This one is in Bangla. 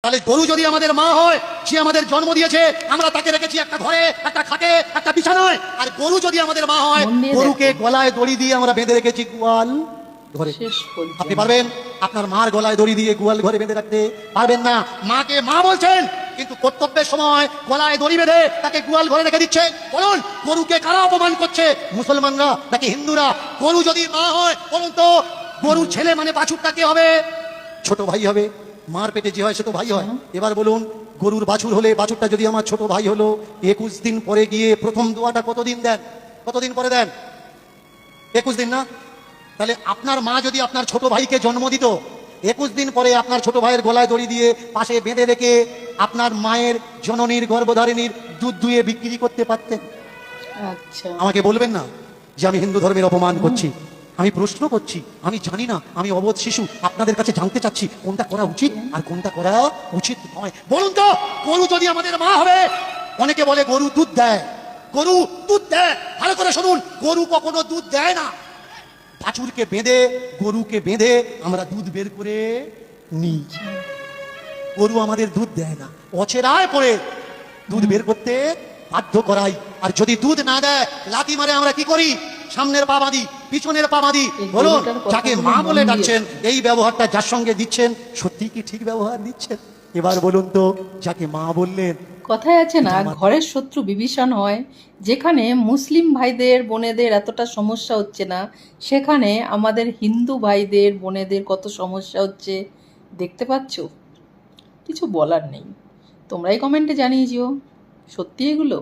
তাহলে গরু যদি আমাদের মা হয়, সে আমাদের জন্ম দিয়েছে, আমরা তাকে রেখেছি একটা ঘরে, একটা খাটে, একটা বিছানায়। আর গরু যদি আমাদের মা হয়, গরুকে গলায় দড়ি দিয়ে আমরা বেঁধে রেখেছি গোয়াল ঘরে। আপনি পারবেন আপনার মার গলায় দড়ি দিয়ে গোয়াল ঘরে বেঁধে রাখতে? পারবেন না। মাকে মা বলছেন, কিন্তু কর্তব্যের সময় গলায় দড়ি বেঁধে তাকে গোয়াল ঘরে রেখে দিচ্ছে। বলুন, গরুকে কারা অপমান করছে? মুসলমানরা নাকি হিন্দুরা? গরু যদি মা হয়, বলুন তো, গরুর ছেলে মানে বাছুরটা কে হবে? ছোট ভাই হবে। মার পেটে যে হয় সে তো ভাই হয়। এবার বলুন, গরুর বাছুর হলে, বাছুরটা যদি আমার ছোট ভাই হলো, 21 দিন পরে গিয়ে প্রথম দোয়াটা কতদিন দেন? কতদিন পরে দেন? 21 দিন না? তাহলে আপনার মা যদি আপনার ছোট ভাইকে জন্ম দিত, 21 দিন পরে আপনার ছোট ভাইয়ের গলায় দড়ি দিয়ে পাশে বেঁধে রেখে আপনার মায়ের জননীর গর্ভধারিণীর দুধ দুয়ে বিক্রি করতে পারতেন? আচ্ছা, আমাকে বলবেন না যে আমি হিন্দু ধর্মের অপমান করছি। আমি প্রশ্ন করছি, আমি জানি না, আমি অবোধ শিশু, আপনাদের কাছে জানতে চাচ্ছি কোনটা করা উচিত আর কোনটা করা উচিত নয়। বলুন তো, গরু যদি আমাদের মা হবে, অনেকে বলে গরু দুধ দেয়, গরু দুধ দেয়। ভালো করে শুনুন, গরু কখনো দুধ দেয় না। বাছুরকে বেঁধে, গরুকে বেঁধে আমরা দুধ বের করে নিই। গরু আমাদের দুধ দেয় না, অচেরায় পড়ে দুধ বের করতে বাধ্য করাই। আর যদি দুধ না দেয়, লাথি মারে আমরা কি করি? সামনের পা বাঁধি, পিছনের পা বাঁধি। বলুন, যাকে মা বলে ডাকছেন, এই ব্যবহারটা যার সঙ্গে দিচ্ছেন, সত্যি কি ঠিক ব্যবহার দিচ্ছেন? এবার বলুন তো, যাকে মা বললেন। কথায় আছে না, ঘরের শত্রু বিভীষণ হয়। যেখানে মুসলিম ভাইদের বোনেদের এতটা সমস্যা হচ্ছে না, সেখানে আমাদের হিন্দু ভাইদের বোনেদের কত সমস্যা হচ্ছে দেখতে পাচ্ছ। কিছু বলার নেই, তোমরাই কমেন্টে জানিয়ে যেও সত্যি এগুলো।